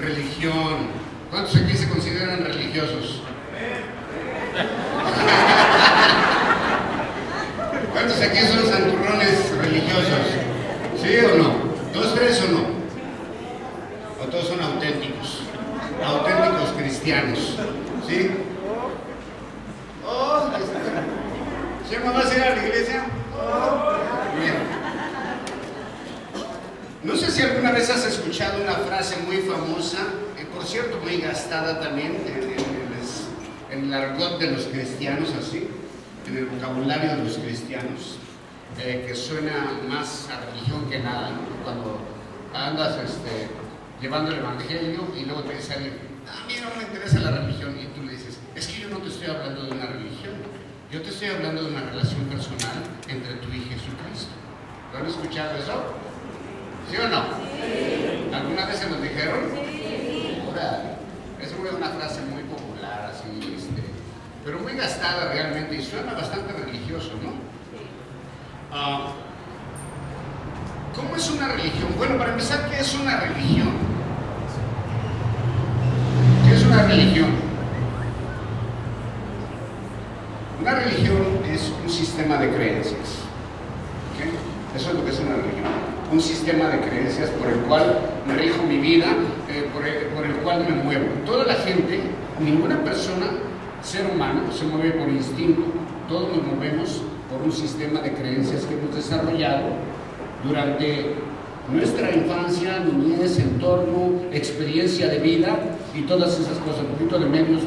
religión. ¿Cuántos aquí se consideran religiosos? ¿Cuántos aquí son santurrones religiosos? ¿Sí o no? ¿Dos, tres o no? ¿O todos son auténticos? Auténticos cristianos. ¿Sí? Oh, ¿sí mamá vas a ir a la iglesia? Bien. No sé si alguna vez has escuchado una frase muy famosa, por cierto muy gastada también en el argot de los cristianos, así, en el vocabulario de los cristianos, que suena más a religión que nada, ¿no? Cuando andas llevando el evangelio y luego te dice alguien, a mí no me interesa la religión, y tú le dices, es que yo no te estoy hablando de una religión, yo te estoy hablando de una relación personal entre tú y Jesucristo. ¿Lo han escuchado eso? ¿Sí o no? Sí. ¿Alguna vez se nos dijeron? Sí. Ahora, es una frase muy popular, así, pero muy gastada realmente y suena bastante religioso, ¿no? ¿Cómo es una religión? Bueno, para empezar, ¿qué es una religión? ¿Qué es una religión? Una religión es un sistema de creencias. ¿Okay? Eso es lo que es una religión. Un sistema de creencias por el cual rijo mi vida, por el cual me muevo. Toda la gente, ninguna persona, ser humano, se mueve por instinto. Todos nos movemos por un sistema de creencias que hemos desarrollado durante nuestra infancia, niñez, entorno, experiencia de vida y todas esas cosas, un poquito de medios.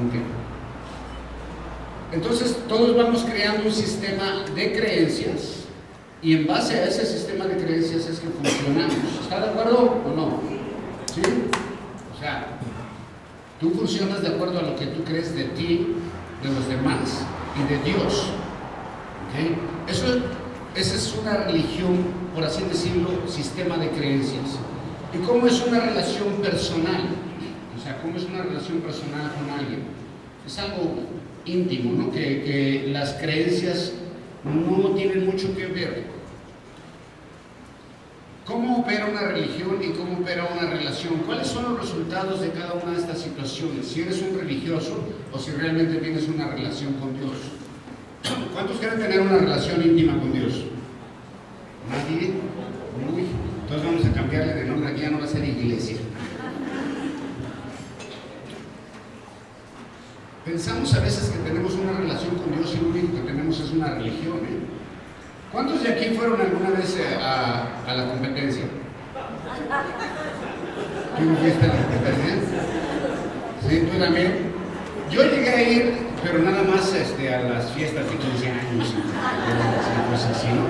Okay. Entonces, todos vamos creando un sistema de creencias y en base a ese sistema de creencias es que funcionamos. ¿Está de acuerdo o no? ¿Sí? O sea, tú funcionas de acuerdo a lo que tú crees de ti, de los demás y de Dios. ¿Okay? Esa es una religión, por así decirlo, sistema de creencias. ¿Y cómo es una relación personal? O sea, ¿cómo es una relación personal con alguien? Es algo íntimo, ¿no? Que las creencias no tienen mucho que ver. ¿Cómo opera una religión y cómo opera una relación? ¿Cuáles son los resultados de cada una de estas situaciones? Si eres un religioso o si realmente tienes una relación con Dios. ¿Cuántos quieren tener una relación íntima con Dios? ¿Nadie? Uy, entonces vamos a cambiarle de nombre, aquí ya no va a ser iglesia. Pensamos a veces que tenemos una relación con Dios y lo único que tenemos es una religión, ¿eh? ¿Cuántos de aquí fueron alguna vez a la competencia? ¿Tú no fuiste a la competencia? ¿Sí? ¿Tú también? Yo llegué a ir, pero nada más a las fiestas de 15 años y cosas así, ¿no?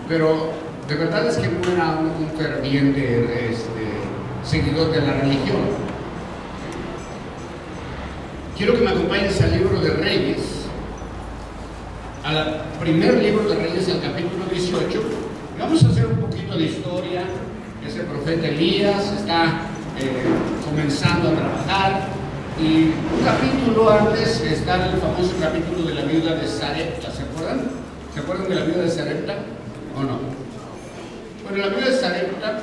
Pero de verdad es que no era un ferviente seguidor de la religión. Quiero que me acompañes al libro de Reyes, al primer libro de Reyes, al capítulo 18. Vamos a hacer un poquito de historia. Ese profeta Elías está comenzando a trabajar y un capítulo antes está el famoso capítulo de la viuda de Sarepta. ¿Se acuerdan? ¿Se acuerdan de la viuda de Sarepta o no? Bueno, la viuda de Sarepta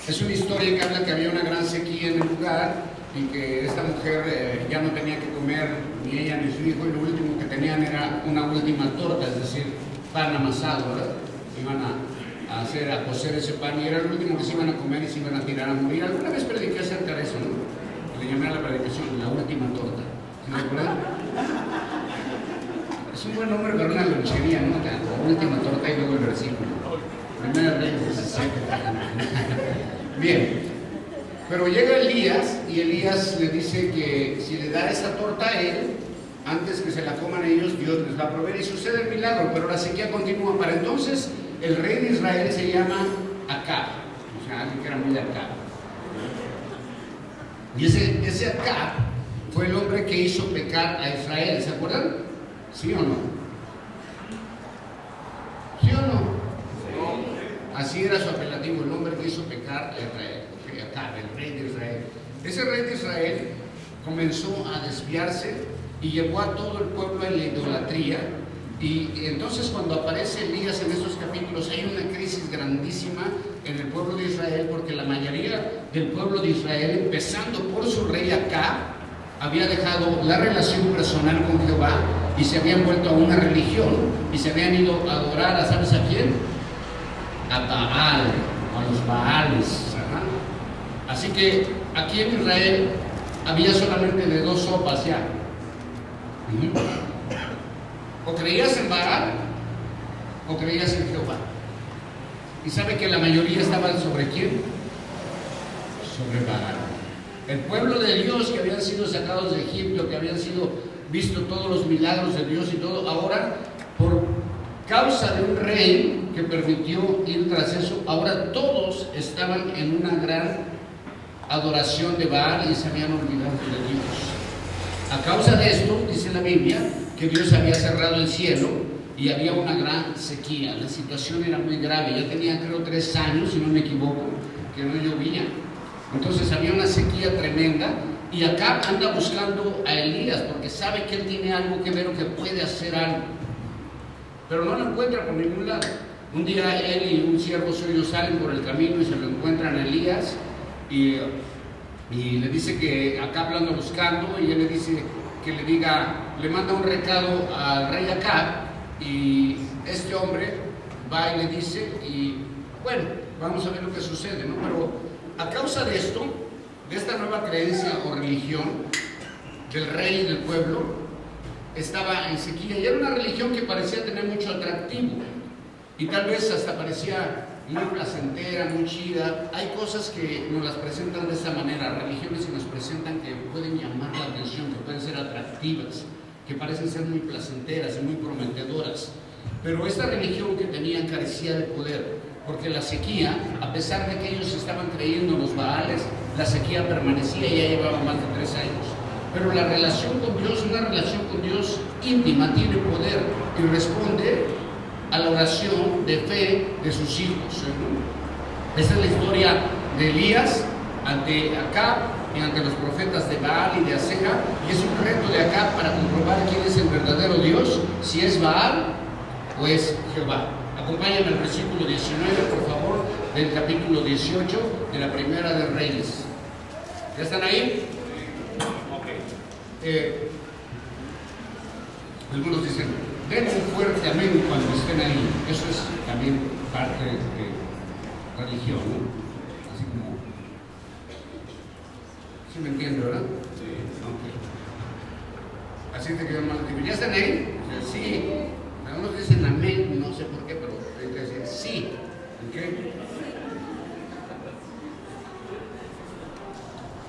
es una historia que habla que había una gran sequía en el lugar y que esta mujer ya no tenía que comer ni ella ni su hijo, y lo último que tenían era una última torta, es decir, pan amasado, ¿verdad? Iban a cocer ese pan y era el último que se iban a comer y se iban a tirar a morir. Alguna vez prediqué acerca de eso, ¿no? Le llamé a la predicación la última torta. ¿Sí me acuerdan? Es un buen nombre para una lonchería, ¿no? La última torta y luego el versículo. Primera Reyes 17. Bien. Pero llega Elías y Elías le dice que si le da esa torta a él, antes que se la coman ellos, Dios les va a proveer y sucede el milagro, pero la sequía continúa. Para entonces, el rey de Israel se llama Acab, o sea, alguien que era muy de Acab. Y ese Acab fue el hombre que hizo pecar a Israel, ¿se acuerdan? ¿Sí o no? ¿Sí o no? Así era su apelativo, el hombre que hizo pecar a Israel. Acab, el rey de Israel. Ese rey de Israel comenzó a desviarse y llevó a todo el pueblo a la idolatría. Y entonces cuando aparece Elías en estos capítulos hay una crisis grandísima en el pueblo de Israel, porque la mayoría del pueblo de Israel, empezando por su rey Acab, había dejado la relación personal con Jehová y se habían vuelto a una religión y se habían ido a adorar a, ¿sabes a quién? A Baal, a los Baales. Así que aquí en Israel había solamente de dos sopas ya. O creías en Baal o creías en Jehová. Y sabe que la mayoría estaban sobre quién? Sobre Baal. El pueblo de Dios, que habían sido sacados de Egipto, que habían sido visto todos los milagros de Dios y todo, ahora por causa de un rey que permitió ir tras eso, ahora todos estaban en una gran adoración de Baal y se habían olvidado de Dios. A causa de esto, dice la Biblia, que Dios había cerrado el cielo y había una gran sequía. La situación era muy grave. Ya tenía, creo, 3 años, si no me equivoco, que no llovía. Entonces había una sequía tremenda y acá anda buscando a Elías porque sabe que él tiene algo que ver o que puede hacer algo. Pero no lo encuentra por ningún lado. Un día él y un siervo suyo salen por el camino y se lo encuentran a Elías y le dice que acá anda buscando y él le dice que le diga, le manda un recado al rey Acab y este hombre va y le dice y bueno, vamos a ver lo que sucede, ¿no? Pero a causa de esto, de esta nueva creencia o religión del rey y del pueblo, estaba en sequía y era una religión que parecía tener mucho atractivo y tal vez hasta parecía muy placentera, muy chida. Hay cosas que nos las presentan de esa manera, religiones que nos presentan que pueden llamar la atención, que pueden ser atractivas, que parecen ser muy placenteras y muy prometedoras. Pero esta religión que tenían carecía de poder, porque la sequía, a pesar de que ellos estaban creyendo en los Baales, la sequía permanecía y ya llevaba más de 3 años. Pero la relación con Dios, una relación con Dios íntima, tiene poder y responde a la oración de fe de sus hijos. Esta es la historia de Elías ante Acab y ante los profetas de Baal y de Acera, y es un reto de Acab para comprobar quién es el verdadero Dios, si es Baal o es Jehová. Acompáñenme al versículo 19, por favor, del capítulo 18 de la Primera de Reyes. ¿Ya están ahí? Algunos dicen, den un fuerte amén cuando estén ahí. Eso es también parte de religión, ¿no? Así como... ¿Sí me entiende, verdad? Sí. Okay. Así te quedan mal. ¿Ya están ahí? Sí. Algunos dicen amén, no sé por qué, pero hay que decir sí. ¿Okay?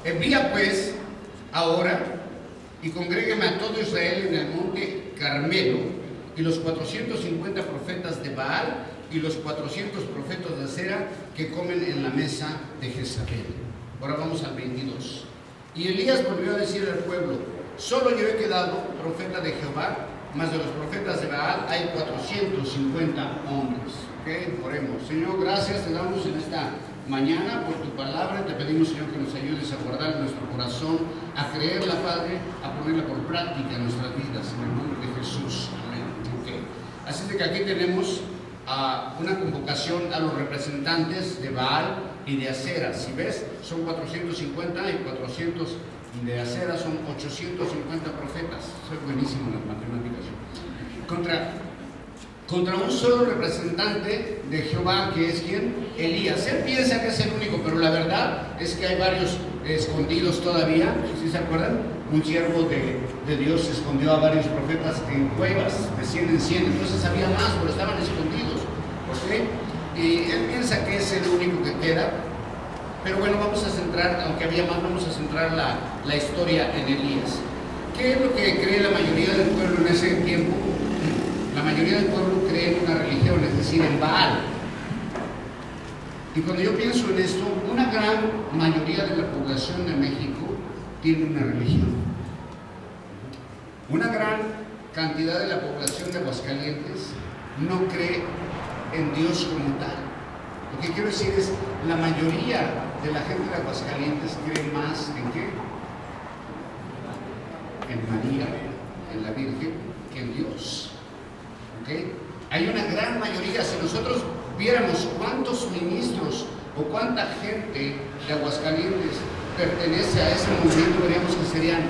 Envía pues ahora y congrégueme a todo Israel en el monte Carmelo, y los 450 profetas de Baal y los 400 profetas de Acera que comen en la mesa de Jezabel. Ahora vamos al 22. Y Elías volvió a decir al pueblo, solo yo he quedado profeta de Jehová, mas de los profetas de Baal hay 450 hombres. ¿Okay? Oremos. Señor, gracias te damos en esta mañana por tu palabra. Te pedimos, Señor, que nos ayudes a guardar en nuestro corazón, a creerla, Padre, a ponerla por práctica en nuestras vidas, en el nombre de Jesús. Amén. Okay. Así de que aquí tenemos una convocación a los representantes de Baal y de Acera. Si ves, son 450 y 400 de Acera son 850 profetas. Soy buenísimo en las matemáticas. Contra un solo representante de Jehová, que es ¿quién? Elías. Él piensa que es el único, pero la verdad es que hay varios escondidos todavía. ¿Sí se acuerdan? Un siervo de Dios escondió a varios profetas en cuevas, de 100 en 100. Entonces había más, pero estaban escondidos. ¿Okay? Y él piensa que es el único que queda. Pero bueno, vamos a centrar, aunque había más, vamos a centrar la historia en Elías. ¿Qué es lo que cree la mayoría del pueblo en ese tiempo? La mayoría del pueblo cree en una religión, es decir, en Baal. Y cuando yo pienso en esto, una gran mayoría de la población de México tiene una religión. Una gran cantidad de la población de Aguascalientes no cree en Dios como tal. Lo que quiero decir es, la mayoría de la gente de Aguascalientes cree más en ¿qué? En María, en la Virgen, que en Dios. ¿Okay? Hay una gran mayoría. Si nosotros viéramos cuántos ministros o cuánta gente de Aguascalientes pertenece a ese movimiento, veríamos que serían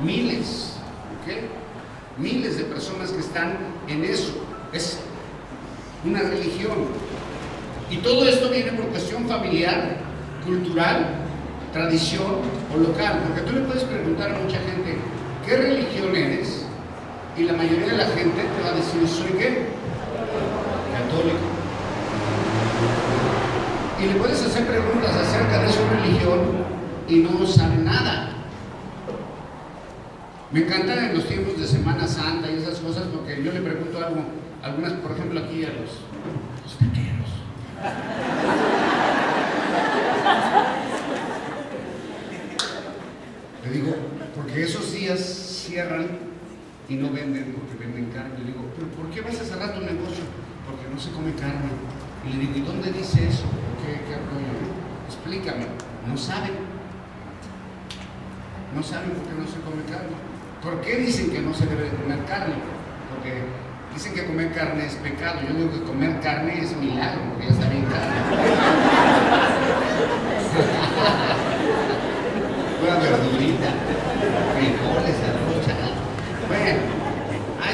miles, ¿ok? Miles de personas que están en eso. Es una religión. Y todo esto viene por cuestión familiar, cultural, tradición o local. Porque tú le puedes preguntar a mucha gente, ¿qué religión eres? Y la mayoría de la gente te va a decir, ¿soy qué? Católico. Y le puedes hacer preguntas acerca de su religión y no sabe nada. Me encantan en los tiempos de Semana Santa y esas cosas, porque yo le pregunto algo, algunas, por ejemplo, aquí a los taqueros. Le digo, porque esos días cierran y no venden, porque venden carne. Le digo, ¿pero por qué vas a cerrar tu negocio? Porque no se come carne. Y le digo, ¿y dónde dice eso? ¿Qué rollo? Explícame. No saben. No saben por qué no se come carne. ¿Por qué dicen que no se debe de comer carne? Porque dicen que comer carne es pecado. Yo digo que comer carne es milagro, porque ya está bien carne. Una verdurita, frijoles, arroz, chacal. Bueno,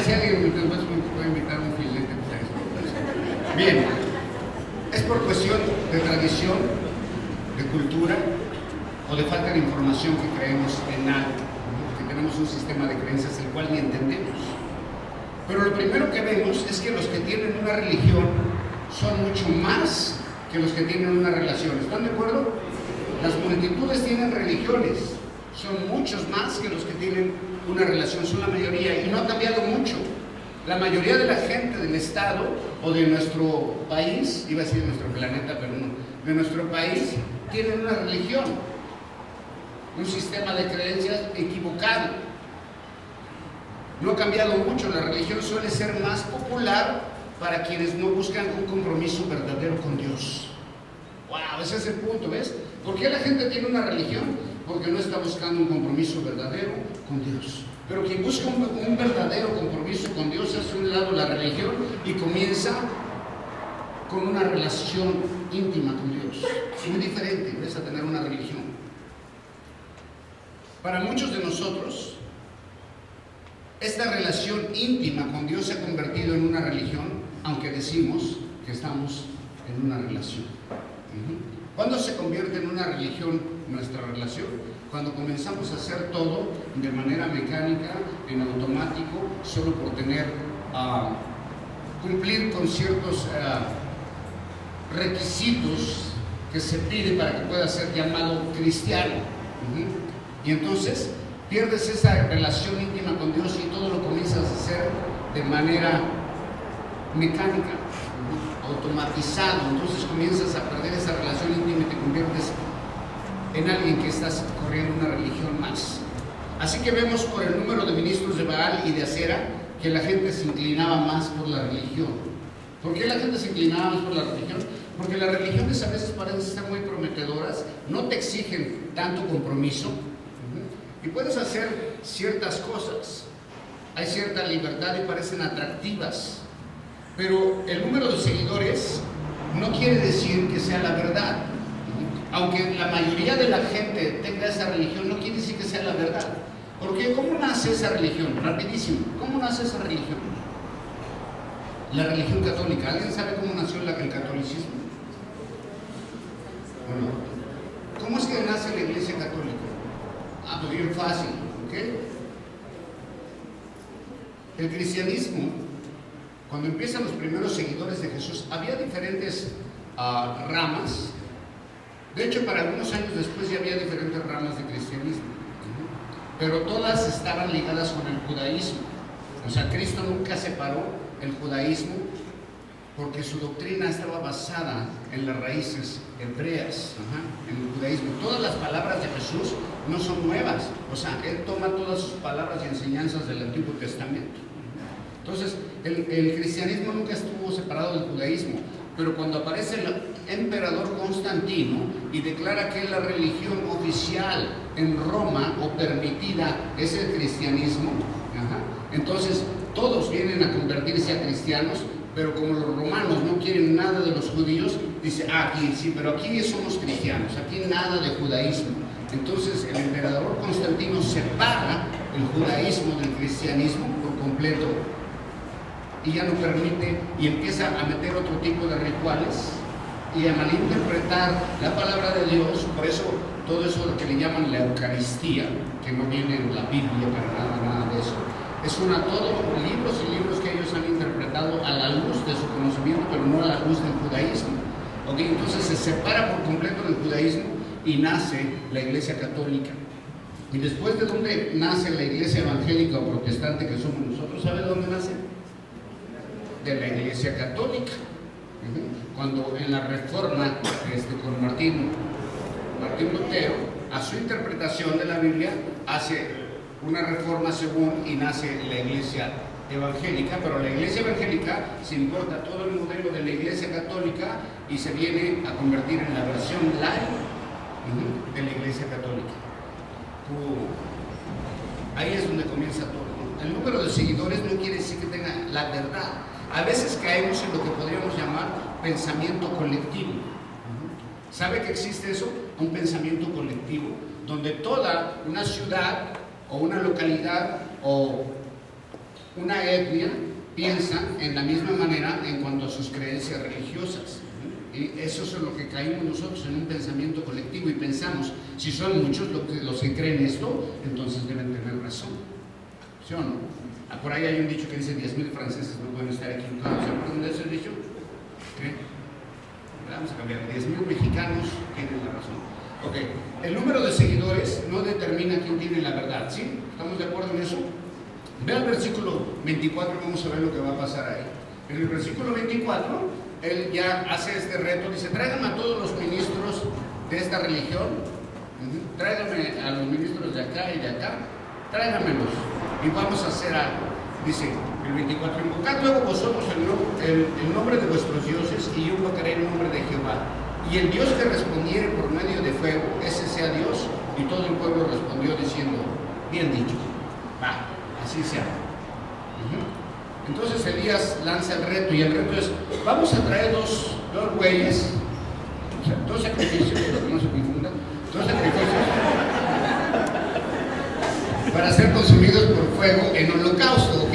si alguien me puede invitar un filete, pues. Bien, es por cuestión de tradición, de cultura o de falta de información que creemos en algo, que tenemos un sistema de creencias el cual ni entendemos. Pero lo primero que vemos es que los que tienen una religión son mucho más que los que tienen una relación. ¿Están de acuerdo? Las multitudes tienen religiones, son muchos más que los que tienen una relación, son la mayoría, y no ha cambiado mucho. La mayoría de la gente del estado o de nuestro país, iba a decir de nuestro planeta, pero no, de nuestro país, tienen una religión, un sistema de creencias equivocado. No ha cambiado mucho, la religión suele ser más popular para quienes no buscan un compromiso verdadero con Dios. ¡Wow! Ese es el punto, ¿ves? ¿Por qué la gente tiene una religión? Porque no está buscando un compromiso verdadero con Dios. Pero quien busca un verdadero compromiso con Dios hace a un lado la religión y comienza con una relación íntima con Dios. Es muy diferente, ¿ves? A tener una religión. Para muchos de nosotros, esta relación íntima con Dios se ha convertido en una religión, aunque decimos que estamos en una relación. ¿Cuándo se convierte en una religión nuestra relación? Cuando comenzamos a hacer todo de manera mecánica, en automático, solo por cumplir con ciertos requisitos que se pide para que pueda ser llamado cristiano. Y entonces pierdes esa relación íntima con Dios y todo lo comienzas a hacer de manera mecánica, automatizado. Entonces comienzas a perder esa relación íntima y te conviertes en alguien que estás corriendo una religión más. Así que vemos por el número de ministros de Baal y de Acera que la gente se inclinaba más por la religión. ¿Por qué la gente se inclinaba más por la religión? Porque las religiones a veces parecen ser muy prometedoras, no te exigen tanto compromiso y puedes hacer ciertas cosas. Hay cierta libertad y parecen atractivas, pero el número de seguidores no quiere decir que sea la verdad. Aunque la mayoría de la gente tenga esa religión, no quiere decir que sea la verdad. Porque ¿cómo nace esa religión? Rapidísimo, ¿cómo nace esa religión? La religión católica. ¿Alguien sabe cómo nació el catolicismo? ¿O no? ¿Cómo es que nace la iglesia católica? Pues bien fácil, ¿ok? El cristianismo, cuando empiezan los primeros seguidores de Jesús, había diferentes ramas. De hecho, para algunos años después ya había diferentes ramas de cristianismo, pero todas estaban ligadas con el judaísmo. O sea, Cristo nunca separó el judaísmo porque su doctrina estaba basada en las raíces hebreas, en el judaísmo. Todas las palabras de Jesús no son nuevas, o sea, Él toma todas sus palabras y enseñanzas del Antiguo Testamento. Entonces, el cristianismo nunca estuvo separado del judaísmo, pero cuando aparece el emperador Constantino y declara que la religión oficial en Roma o permitida es el cristianismo, entonces todos vienen a convertirse a cristianos Pero como los romanos no quieren nada de los judíos, dice, aquí sí, pero aquí somos cristianos, aquí nada de judaísmo. Entonces el emperador Constantino separa el judaísmo del cristianismo por completo y ya no permite, y empieza a meter otro tipo de rituales y a malinterpretar la palabra de Dios. Por eso todo eso lo que le llaman la Eucaristía, que no viene en la Biblia para nada de eso, es todo libros y libros que ellos han interpretado a la luz de su conocimiento, pero no a la luz del judaísmo. ¿Okay? Entonces se separa por completo del judaísmo y nace la Iglesia Católica. Y después de dónde nace la Iglesia Evangélica o Protestante que somos nosotros, ¿sabe dónde nace? De la Iglesia Católica. Cuando en la Reforma con Martín Lutero, a su interpretación de la Biblia, hace una reforma según y nace la Iglesia Evangélica, pero la Iglesia Evangélica se importa todo el modelo de la Iglesia Católica y se viene a convertir en la versión light de la Iglesia Católica. Ahí es donde comienza todo. El número de seguidores no quiere decir que tenga la verdad. A veces caemos en lo que podríamos llamar pensamiento colectivo. ¿Sabe que existe eso? Un pensamiento colectivo, donde toda una ciudad o una localidad o una etnia piensa en la misma manera en cuanto a sus creencias religiosas. Y eso es lo que caímos nosotros, en un pensamiento colectivo, y pensamos, si son muchos los que creen esto, entonces deben tener razón. ¿Sí o no? Por ahí hay un dicho que dice 10,000 franceses no pueden estar equivocados. ¿Se acuerdan de ese dicho? ¿Sí? Vamos a cambiar. 10,000 mexicanos tienen la razón. Ok. El número de seguidores no determina quién tiene la verdad. ¿Sí? ¿Estamos de acuerdo en eso? Ve al versículo 24 y vamos a ver lo que va a pasar ahí. En el versículo 24, él ya hace este reto. Dice, tráiganme a todos los ministros de esta religión. Tráiganme a los ministros de acá y de acá. Tráiganmelos y vamos a hacer algo. Dice el 24, invocad luego vosotros el nombre de vuestros dioses, y yo invocaré el nombre de Jehová. Y el Dios que respondiere por medio de fuego, ese sea Dios. Y todo el pueblo respondió diciendo, bien dicho, va, así sea. Entonces Elías lanza el reto, y el reto es, vamos a traer dos bueyes, o sea, dos sacrificios, para que no se confundan, dos sacrificios para ser consumidos por fuego en holocausto, ¿ok?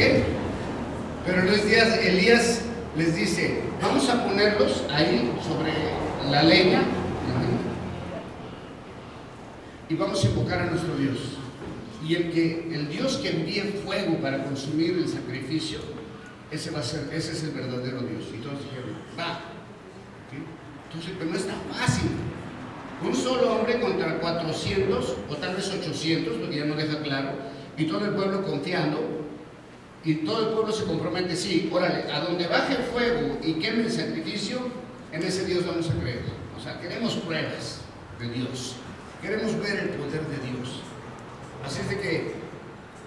Pero Elías les dice, vamos a ponerlos ahí sobre la leña y vamos a invocar a nuestro Dios. Y el Dios que envíe fuego para consumir el sacrificio, ese es el verdadero Dios. Y todos dijeron, va. ¿Sí? Entonces, pero no es tan fácil. Un solo hombre contra 400 o tal vez 800, porque ya no deja claro, y todo el pueblo confiando, y todo el pueblo se compromete, sí, órale, a donde baje el fuego y queme el sacrificio, en ese Dios vamos a creer. O sea, queremos pruebas de Dios, queremos ver el poder de Dios. Así es de que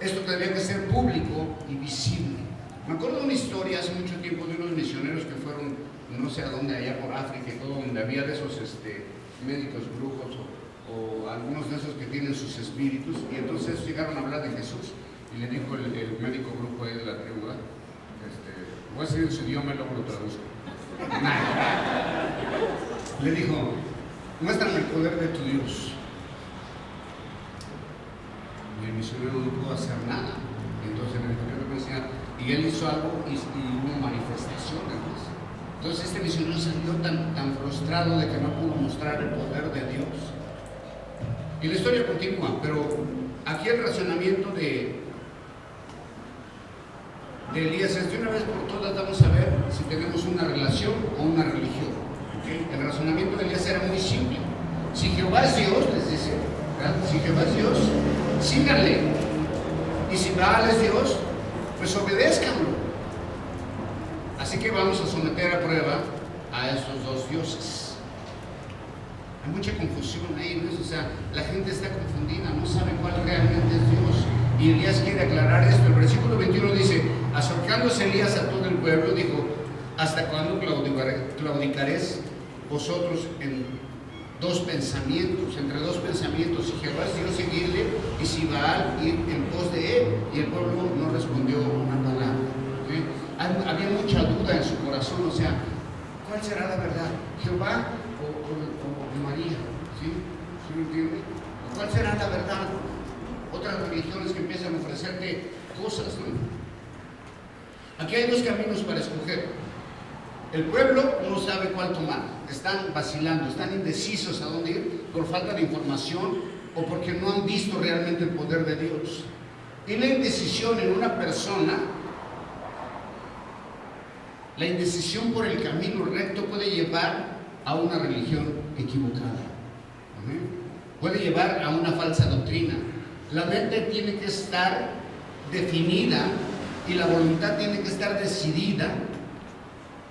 esto tendría que ser público y visible. Me acuerdo de una historia hace mucho tiempo de unos misioneros que fueron, no sé a dónde, allá por África y todo, donde había de esos médicos brujos o algunos de esos que tienen sus espíritus, y entonces llegaron a hablar de Jesús, y le dijo el médico brujo de la tribu, voy a decir en su idioma y luego lo traduzco. Le dijo, muéstrame el poder de tu Dios. Y el misionero no pudo hacer nada. Entonces el misionero me decía, y él hizo algo y hubo manifestaciones. Entonces este misionero salió tan frustrado de que no pudo mostrar el poder de Dios. Y la historia continúa, pero aquí el razonamiento de Elías es, de una vez por todas vamos a ver si tenemos una relación o una religión. ¿Okay? El razonamiento de Elías era muy simple. Si Jehová es Dios, les dice, ¿verdad? Si Jehová es Dios, síganle. Y si Baal es Dios, pues obedézcanlo. Así que vamos a someter a prueba a estos dos dioses. Hay mucha confusión ahí, ¿no? O sea, la gente está confundida, no sabe cuál realmente es Dios. Y Elías quiere aclarar esto. El versículo 21 dice, acercándose Elías a todo el pueblo, dijo, ¿hasta cuándo claudicaréis vosotros en dos pensamientos, entre dos pensamientos? Si Jehová es Dios, seguidle, y si Baal, ir en pos de él. Y el pueblo no respondió una palabra. ¿Sí? había mucha duda en su corazón, o sea, ¿cuál será la verdad? ¿Jehová o María? ¿Sí? ¿Sí me entiende? ¿Cuál será la verdad? Otras religiones que empiezan a ofrecerte cosas, ¿no? Aquí hay dos caminos para escoger. El pueblo no sabe cuál tomar, están vacilando, están indecisos a dónde ir por falta de información o porque no han visto realmente el poder de Dios. Y la indecisión en una persona, la indecisión por el camino recto puede llevar a una religión equivocada. Puede llevar a una falsa doctrina. La mente tiene que estar definida y la voluntad tiene que estar decidida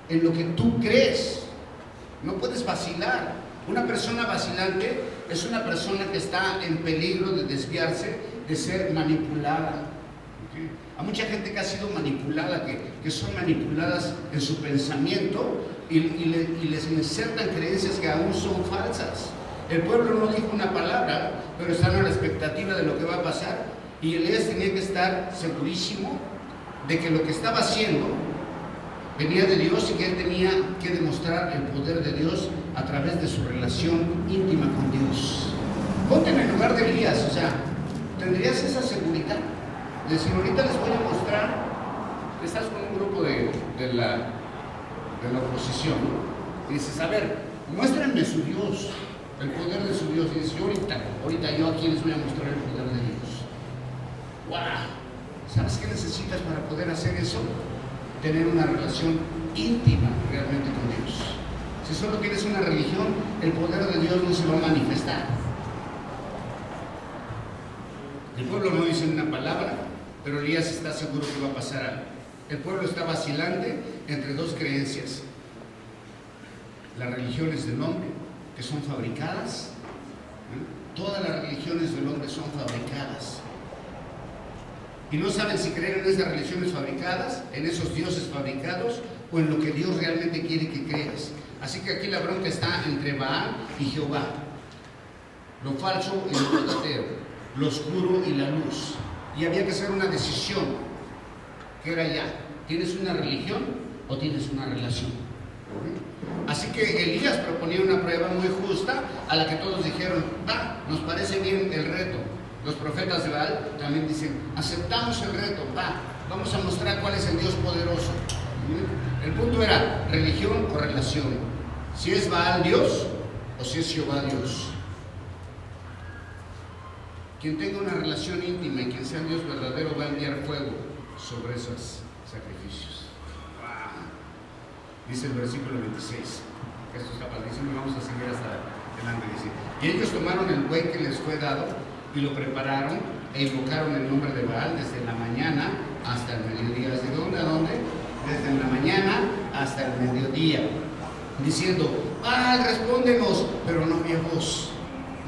en lo que tú crees. No puedes vacilar. Una persona vacilante es una persona que está en peligro de desviarse, de ser manipulada. ¿Okay? Hay mucha gente que ha sido manipulada, que son manipuladas en su pensamiento y les insertan creencias que aún son falsas. El pueblo no dijo una palabra, pero están a la expectativa de lo que va a pasar, y Elías tenía que estar segurísimo de que lo que estaba haciendo venía de Dios y que él tenía que demostrar el poder de Dios a través de su relación íntima con Dios. Ponte en el lugar de Elías, o sea, tendrías esa seguridad de decir, ahorita les voy a mostrar que estás con un grupo de la oposición, ¿no? Y dices, a ver, muéstrenme su Dios, el poder de su Dios. Y dices, ahorita yo aquí les voy a mostrar el poder de Dios. ¡Wow! ¿Sabes qué necesitas para poder hacer eso? Tener una relación íntima realmente con Dios. Si solo tienes una religión, el poder de Dios no se va a manifestar. El pueblo no dice una palabra, pero Elías está seguro que va a pasar algo. El pueblo está vacilante entre dos creencias: las religiones del hombre, que son fabricadas. Todas las religiones del hombre son fabricadas. Y no saben si creer en esas religiones fabricadas, en esos dioses fabricados, o en lo que Dios realmente quiere que creas. Así que aquí la bronca está entre Baal y Jehová. Lo falso y lo verdadero, lo oscuro y la luz. Y había que hacer una decisión, que era ya, ¿tienes una religión o tienes una relación? Así que Elías proponía una prueba muy justa, a la que todos dijeron, va, nos parece bien el reto. Los profetas de Baal también dicen, aceptamos el reto, va, vamos a mostrar cuál es el Dios poderoso. El punto era religión o relación. Si es Baal Dios o si es Jehová Dios. Quien tenga una relación íntima y quien sea el Dios verdadero va a enviar fuego sobre esos sacrificios. Wow. Dice el versículo 26. Esto está padrísimo y vamos a seguir hasta adelante. Dice, y ellos tomaron el buey que les fue dado y lo prepararon e invocaron el nombre de Baal desde la mañana hasta el mediodía. ¿Desde dónde a dónde? Desde la mañana hasta el mediodía, diciendo, Baal, respóndenos, pero no había voz,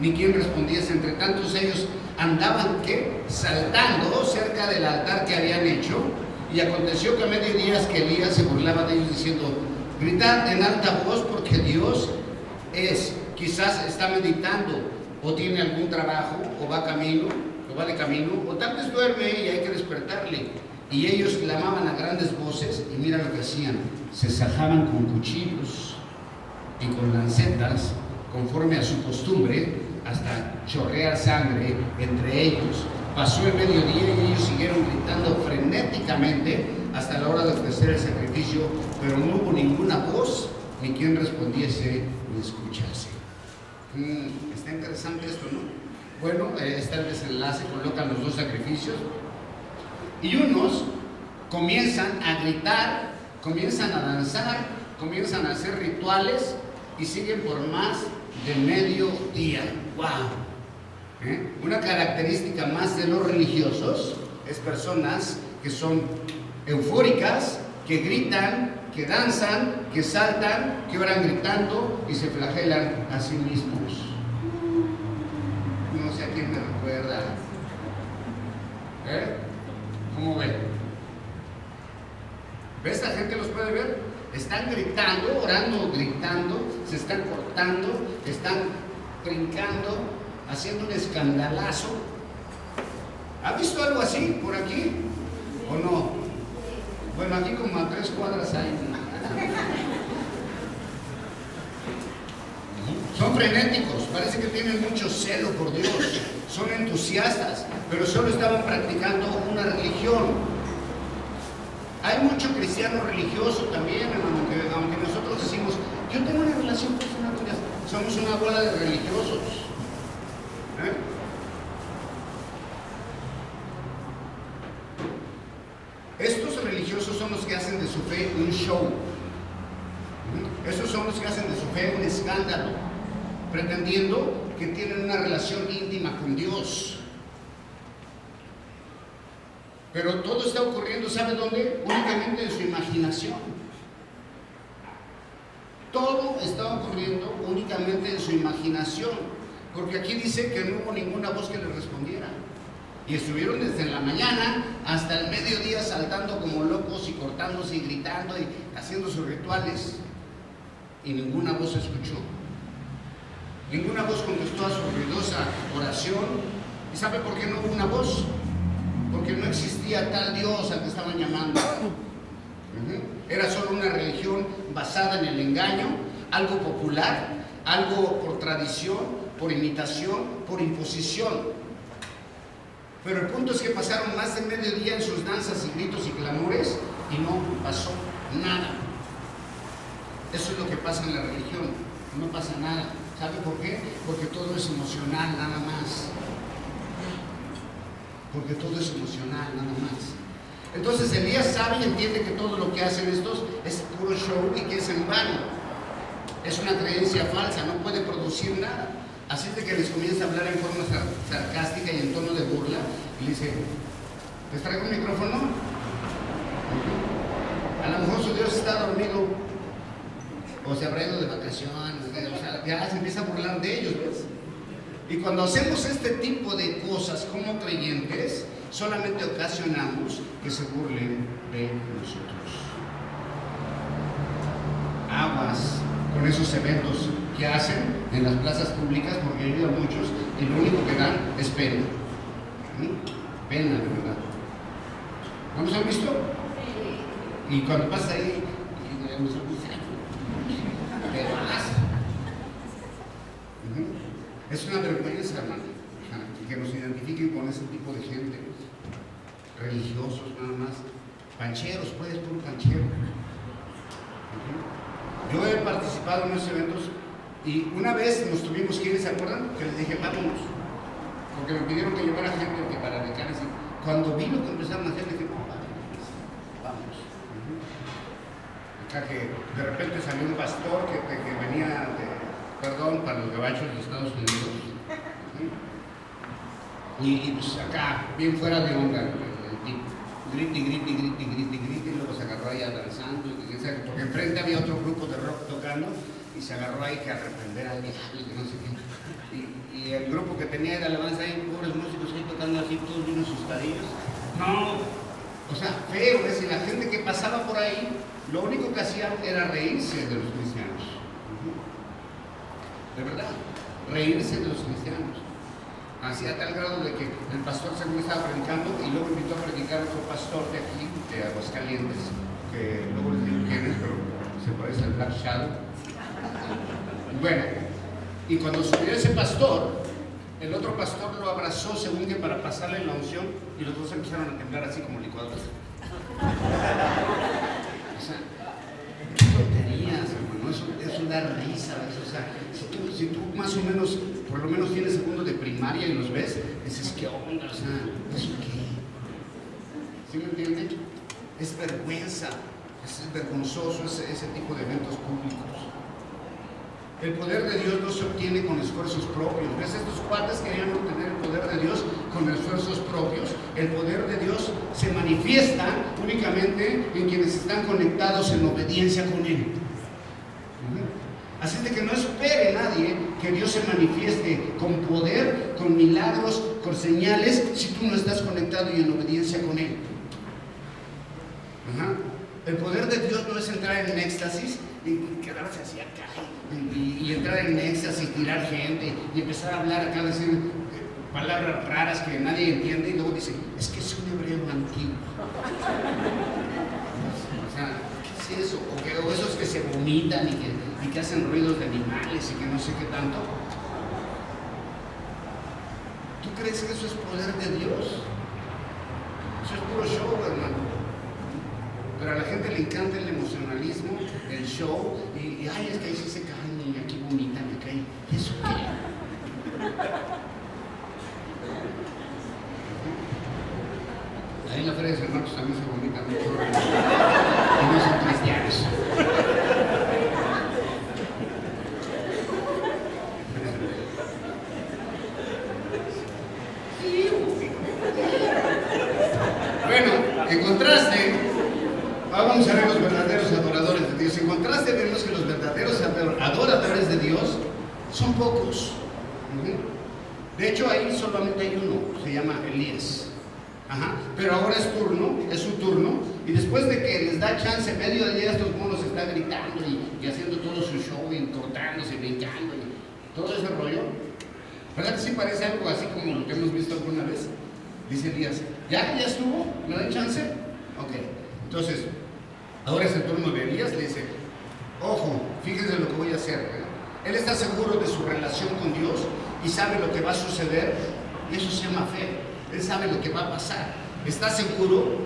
ni quien respondiese. Entre tantos ellos andaban, ¿qué? Saltando cerca del altar que habían hecho, y aconteció que a mediodía que Elías se burlaba de ellos diciendo, gritad en alta voz porque Dios quizás está meditando, o tiene algún trabajo, o va de camino, o tal vez duerme y hay que despertarle. Y ellos clamaban a grandes voces, y mira lo que hacían, se sajaban con cuchillos y con lancetas, conforme a su costumbre, hasta chorrear sangre entre ellos. Pasó el mediodía y ellos siguieron gritando frenéticamente hasta la hora de ofrecer el sacrificio, pero no hubo ninguna voz, ni quien respondiese ni escuchase. Está interesante esto, ¿no? Bueno, está el desenlace, colocan los dos sacrificios y unos comienzan a gritar, comienzan a danzar, comienzan a hacer rituales y siguen por más de medio día. ¡Wow! Una característica más de los religiosos es personas que son eufóricas, que gritan, que danzan, que saltan, que oran gritando y se flagelan a sí mismos. No sé a quién me recuerda. ¿Cómo ven? ¿Ves? Esta gente los puede ver. Están gritando, orando, gritando, se están cortando, están brincando, haciendo un escandalazo. ¿Ha visto algo así por aquí? ¿O no? Bueno, aquí como a 3 cuadras hay. Son frenéticos, parece que tienen mucho celo por Dios, son entusiastas, pero solo estaban practicando una religión. Hay mucho cristiano religioso también, aunque nosotros decimos, yo tengo una relación personal con Dios, somos una bola de religiosos. Estos religiosos son los que hacen de su fe un show. Estos son los que hacen de su fe un escándalo, pretendiendo que tienen una relación íntima con Dios. Pero todo está ocurriendo, ¿sabe dónde? Únicamente en su imaginación. Todo está ocurriendo únicamente en su imaginación, porque aquí dice que no hubo ninguna voz que le respondiera. Y estuvieron desde la mañana hasta el mediodía saltando como locos y cortándose y gritando y haciendo sus rituales. Y ninguna voz se escuchó. Ninguna voz contestó a su ruidosa oración. ¿Y sabe por qué no hubo una voz? Porque no existía tal Dios al que estaban llamando. Era solo una religión basada en el engaño, algo popular, algo por tradición, por imitación, por imposición. Pero el punto es que pasaron más de mediodía en sus danzas y gritos y clamores y no pasó nada. Eso es lo que pasa en la religión, no pasa nada. ¿Sabe por qué? Porque todo es emocional, nada más. Porque todo es emocional, nada más. Entonces Elías sabe y entiende que todo lo que hacen estos es puro show y que es en vano. Es una creencia falsa, no puede producir nada. Así de que les comienza a hablar en forma sarcástica y en tono de burla. Y le dice, ¿les traigo un micrófono? A lo mejor su Dios está dormido o se habrá ido de vacaciones. O sea, ya se empieza a burlar de ellos, ¿ves? Y cuando hacemos este tipo de cosas como creyentes, solamente ocasionamos que se burlen de nosotros. Aguas con esos eventos que hacen en las plazas públicas, porque ayuda a muchos y lo único que dan es pena. Pena, de verdad. ¿No los han visto? Y cuando pasa ahí, ¿qué pasa? Es una vergüenza, hermano, que nos identifiquen con ese tipo de gente. Religiosos nada más, pancheros, puedes puro panchero. Yo he participado en esos eventos y una vez nos tuvimos que ir, ¿se acuerdan? Que les dije, vámonos, porque me pidieron que llevara gente que para dedicar así. Cuando vi lo que empezaron a hacer, le dije, no, vamos. Acá que de repente salió un pastor que venía para los gabachos de Estados Unidos. Y pues acá, bien fuera de onda, el tipo. Grite, y luego se agarró ahí danzando, porque enfrente había otro grupo de rock tocando y se agarró ahí que a reprender al diablo y que no sé qué. Y el grupo que tenía de alabanza ahí, pobres músicos ahí tocando así, todos bien asustadillos. No, o sea, feo, es decir, la gente que pasaba por ahí, lo único que hacían era reírse de los cristianos. De verdad, reírse de los cristianos. Así a tal grado de que el pastor según estaba predicando y luego invitó a predicar a otro pastor de aquí, de Aguascalientes, que luego les digo quién es, pero se parece al Black Shadow. Bueno, y cuando subió ese pastor, el otro pastor lo abrazó según que para pasarle la unción y los dos empezaron a temblar así como licuados. O sea, qué tonterías, hermano, eso da risa, ¿ves? O sea, si tú más o menos, por lo menos tienes segundo de primaria y los ves, dices, ¿qué onda? O sea, ¿eso qué? ¿Sí me entienden? Es vergüenza, es vergonzoso ese tipo de eventos públicos. El poder de Dios no se obtiene con esfuerzos propios. ¿Ves? Estos cuates querían obtener el poder de Dios con esfuerzos propios. El poder de Dios se manifiesta únicamente en quienes están conectados en obediencia con Él. Así de que no espere nadie que Dios se manifieste con poder, con milagros, con señales, si tú no estás conectado y en obediencia con Él. El poder de Dios no es entrar en éxtasis y quedarse así acá y entrar en éxtasis, tirar gente y empezar a hablar acá, decir palabras raras que nadie entiende y luego dice, es que es un hebreo antiguo. sea, ¿qué es eso? O esos que se vomitan y que hacen ruidos de animales y que no sé qué tanto. ¿Tú crees que eso es poder de Dios? Eso es puro show, hermano. Pero a la gente le encanta el emocionalismo, el show, y ay, es que ahí sí se caen y aquí vomitan y caen. ¿Y eso qué? Ahí en la Feria de San Marcos también se vomitan mucho y no son cristianos. Bueno, en contraste, vamos a ver los verdaderos adoradores de Dios. En contraste vemos que los verdaderos adoradores de Dios son pocos. De hecho, ahí solamente hay uno, se llama Elías. Pero ahora es su turno, y después de que les da chance, medio de día estos monos están gritando y haciendo todo su show, y cortándose, brincando, y todo ese rollo. ¿Verdad que sí parece algo así como lo que hemos visto alguna vez? Dice Elías, ¿ya estuvo? ¿Me dan chance? Ok, entonces, ahora es el turno de Elías. Le dice, ojo, fíjense lo que voy a hacer. Él está seguro de su relación con Dios y sabe lo que va a suceder, y eso se llama fe. Él sabe lo que va a pasar. Está seguro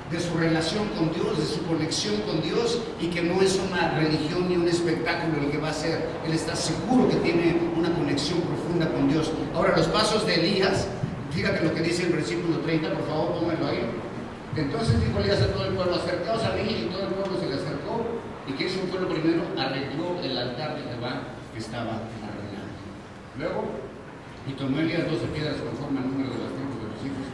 de su relación con Dios, de su conexión con Dios, y que no es una religión ni un espectáculo lo que va a hacer. Él está seguro que tiene una conexión profunda con Dios. Ahora, los pasos de Elías, fíjate lo que dice el versículo 30, por favor, pónganlo ahí. Entonces dijo Elías a todo el pueblo, acercaos a mí, y todo el pueblo se le acercó. ¿Y qué hizo el pueblo primero? Arregló el altar de Jehová que estaba arreglado. Luego, y tomó Elías 12 piedras conforme al número de las tribus de los hijos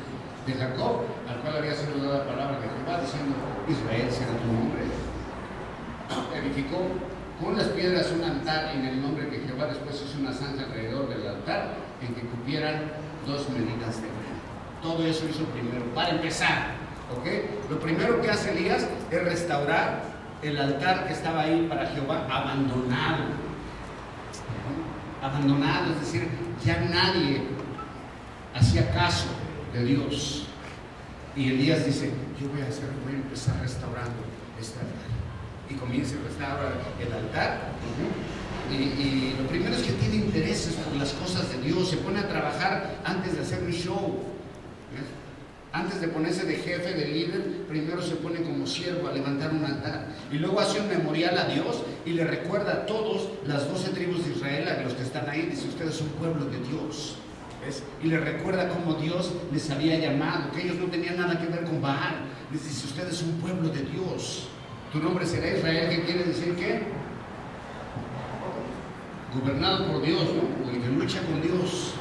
de Jacob, al cual había sido dada palabra de Jehová, diciendo, Israel será tu nombre. Edificó con las piedras un altar en el nombre de Jehová. Después hizo una zanja alrededor del altar en que cupieran 2 medidas de grano. Todo eso hizo primero, para empezar. Lo primero que hace Elías es restaurar el altar que estaba ahí para Jehová, abandonado. Abandonado, es decir, ya nadie hacía caso de Dios. Y Elías dice, voy a empezar restaurando este altar. Y comienza a restaurar el altar. Y lo primero es que tiene intereses por las cosas de Dios, se pone a trabajar antes de hacer un show. Antes de ponerse de jefe, de líder, primero se pone como siervo a levantar un altar. Y luego hace un memorial a Dios y le recuerda a todos las 12 tribus de Israel, a los que están ahí, dice, ustedes son pueblo de Dios. ¿Ves? Y le recuerda cómo Dios les había llamado, que ellos no tenían nada que ver con Baal. Les dice, ustedes son pueblo de Dios. Tu nombre será Israel, que quiere decir ¿qué? Gobernado por Dios, ¿no? El que lucha con Dios.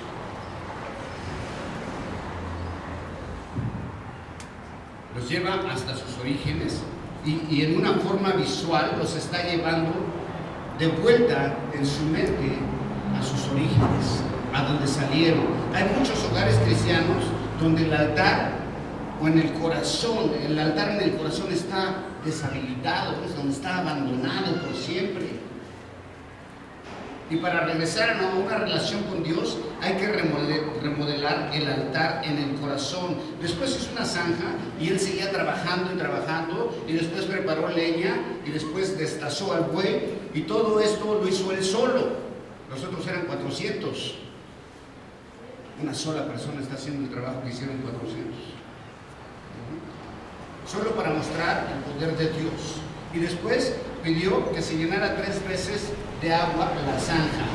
Los lleva hasta sus orígenes y en una forma visual los está llevando de vuelta en su mente a sus orígenes, a donde salieron. Hay muchos hogares cristianos donde el altar o en el corazón, el altar en el corazón está deshabilitado, donde está abandonado por siempre. Y para regresar a una relación con Dios hay que remodelar el altar en el corazón. Después hizo una zanja y él seguía trabajando y trabajando, y después preparó leña y después destazó al buey, y todo esto lo hizo él solo. Los otros eran 400. Una sola persona está haciendo el trabajo que hicieron 400. Solo para mostrar el poder de Dios. Y después pidió que se llenara 3 veces de agua la zanja.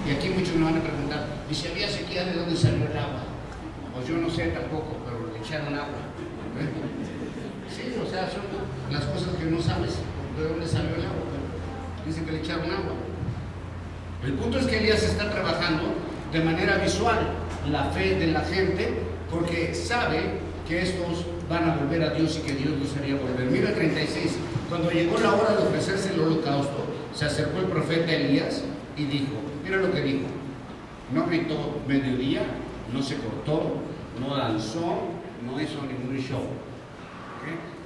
Y aquí muchos me van a preguntar, ¿y si había sequía, de dónde salió el agua? Pues yo no sé tampoco, pero le echaron agua. Sí, o sea, son las cosas que no sabes de dónde salió el agua, pero dicen que le echaron agua. El punto es que Elías está trabajando de manera visual la fe de la gente, porque sabe que estos van a volver a Dios y que Dios los haría volver. Mira el 36. Cuando llegó la hora de ofrecerse el holocausto, se acercó el profeta Elías y dijo, mira lo que dijo, no gritó mediodía, no se cortó, no danzó, no hizo ningún show.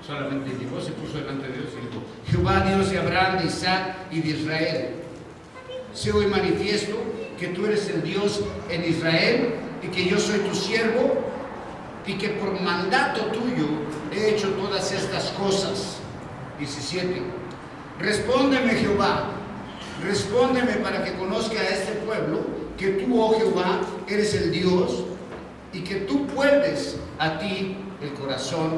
Solamente llegó, se puso delante de Dios y dijo, Jehová Dios de Abraham, de Isaac y de Israel, sé hoy manifiesto que tú eres el Dios en Israel y que yo soy tu siervo y que por mandato tuyo he hecho todas estas cosas. 17. Respóndeme, Jehová, respóndeme para que conozca a este pueblo que tú, oh Jehová, eres el Dios y que tú vuelves a ti el corazón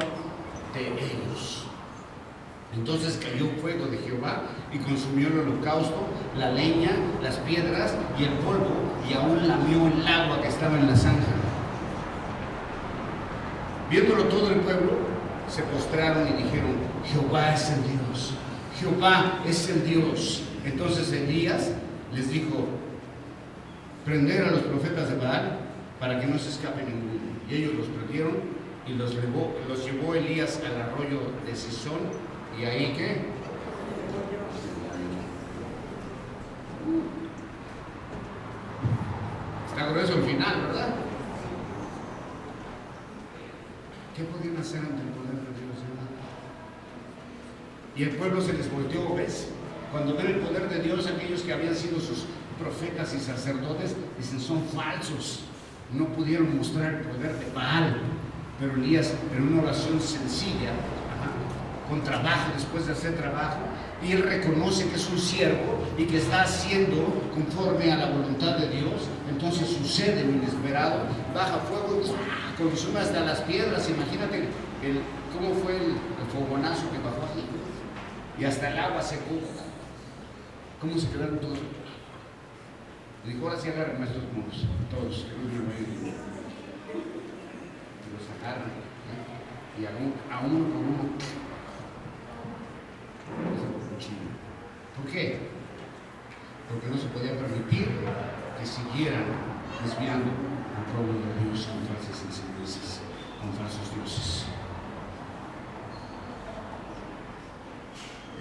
de ellos. Entonces cayó fuego de Jehová y consumió el holocausto, la leña, las piedras y el polvo, y aún lamió el agua que estaba en la zanja. Viéndolo todo el pueblo, se postraron y dijeron: Jehová es el Dios, Jehová es el Dios. Entonces Elías les dijo: prender a los profetas de Baal para que no se escape ninguno. Y ellos los prendieron y los llevó Elías al arroyo de Sison. ¿Y ahí qué? Está grueso el final, ¿verdad? ¿Qué podían hacer ante el poder de Dios? Y el pueblo se les volteó, ¿ves? Cuando ven el poder de Dios, aquellos que habían sido sus profetas y sacerdotes dicen: son falsos, no pudieron mostrar el poder de Baal. Pero Elías, en una oración sencilla, con trabajo, después de hacer trabajo, y él reconoce que es un siervo y que está haciendo conforme a la voluntad de Dios, entonces sucede lo inesperado, baja fuego y consume hasta las piedras. Imagínate cómo fue el fogonazo que bajó allí, y hasta el agua secó. ¿Cómo se quedaron todos? Le dijo: ahora sí agarren a estos muros, todos, que no me vayan. Y los agarran, y a uno por uno. ¿Por qué? Porque no se podía permitir que siguieran desviando al pueblo de Dios con falsas enseñanzas, con falsos dioses.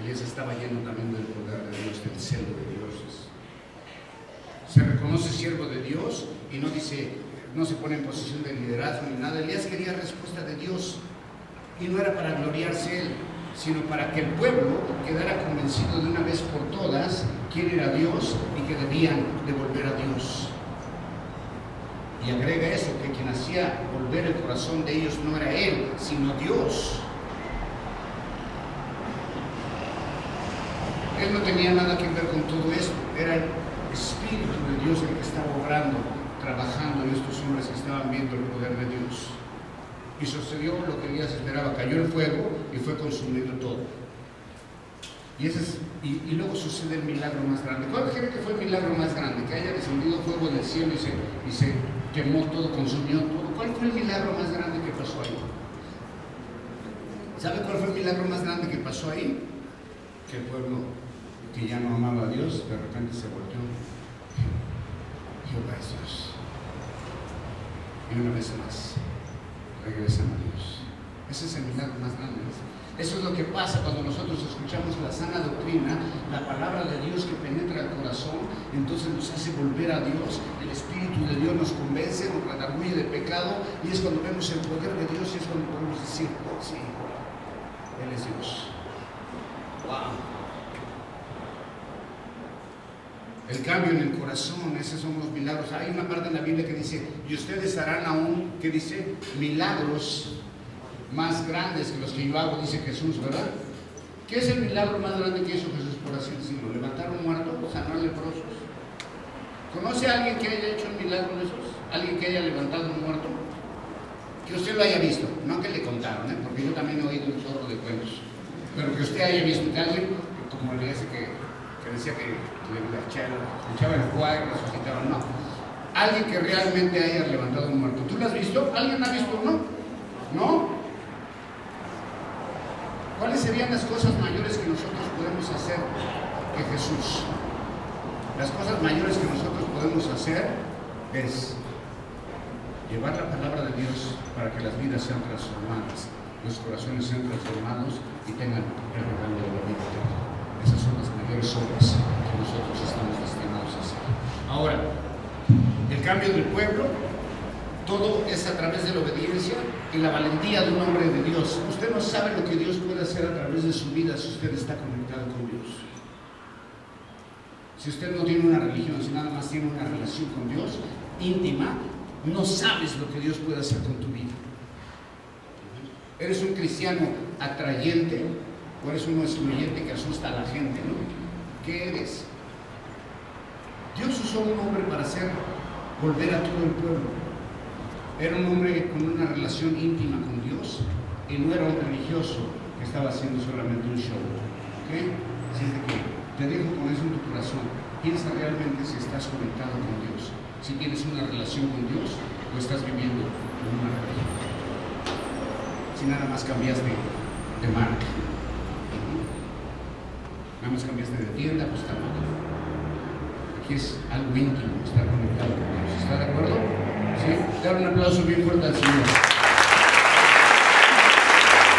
Elías estaba lleno también del poder de Dios, del celo de Dios. Se reconoce siervo de Dios y no se pone en posición de liderazgo ni nada. Elías quería respuesta de Dios, y no era para gloriarse él, sino para que el pueblo quedara convencido de una vez por todas quién era Dios y que debían de volver a Dios. Y agrega eso, que quien hacía volver el corazón de ellos no era él, sino Dios. Él no tenía nada que ver con todo esto, era el Espíritu de Dios el que estaba obrando, trabajando en estos hombres que estaban viendo el poder de Dios. Y sucedió lo que Elías esperaba: cayó el fuego y fue consumido todo. Y luego sucede el milagro más grande. ¿Cuál cree que fue el milagro más grande? Que haya descendido fuego del cielo y se quemó todo, consumió todo. ¿Cuál fue el milagro más grande que pasó ahí? ¿Sabe cuál fue el milagro más grande que pasó ahí? Que el pueblo que ya no amaba a Dios, de repente se volteó: Jehová es Dios. Y una vez más regresan a Dios. Ese es el milagro más grande. Eso es lo que pasa cuando nosotros escuchamos la sana doctrina, la palabra de Dios que penetra el corazón. Entonces nos hace volver a Dios. El Espíritu de Dios nos convence, nos redarguye de pecado, y es cuando vemos el poder de Dios, y es cuando podemos decir: sí, Él es Dios. Wow. El cambio en el corazón, esos son los milagros. Hay una parte en la Biblia que dice: y ustedes harán aún, que dice, milagros más grandes que los que yo hago, dice Jesús, ¿verdad? ¿Qué es el milagro más grande que hizo Jesús, por así decirlo? Levantar un muerto, sanar leprosos. ¿Conoce a alguien que haya hecho un milagro de esos? ¿Alguien que haya levantado un muerto? Que usted lo haya visto, no que le contaron, porque yo también he oído un chorro de cuentos, pero que usted haya visto, que alguien, como le dice que decía que le echaba el fuego y resucitaba. No, alguien que realmente haya levantado un muerto. ¿Tú lo has visto? ¿Alguien ha visto uno? ¿No? ¿Cuáles serían las cosas mayores que nosotros podemos hacer que Jesús? Las cosas mayores que nosotros podemos hacer es llevar la palabra de Dios para que las vidas sean transformadas, los corazones sean transformados y tengan el regalo de la vida eterna. Esas son las mayores obras que nosotros estamos destinados a hacer. Ahora, el cambio del pueblo, todo es a través de la obediencia y la valentía de un hombre de Dios. Usted no sabe lo que Dios puede hacer a través de su vida si usted está conectado con Dios. Si usted no tiene una religión, si nada más tiene una relación con Dios íntima, no sabes lo que Dios puede hacer con tu vida. Eres un cristiano atrayente, O eres uno excluyente que asusta a la gente, ¿no? ¿Qué eres? Dios usó a un hombre para volver a todo el pueblo. Era un hombre con una relación íntima con Dios y no era un religioso que estaba haciendo solamente un show. ¿Ok? Así es de que te dejo con eso en tu corazón. Piensa realmente si estás conectado con Dios, si tienes una relación con Dios o estás viviendo en una religión. Si nada más cambiaste de marca, nada más cambiaste de tienda, pues está mal. Aquí es algo íntimo, estar conectado con Dios. ¿Está de acuerdo? ¿Sí? Dar un aplauso bien fuerte al Señor.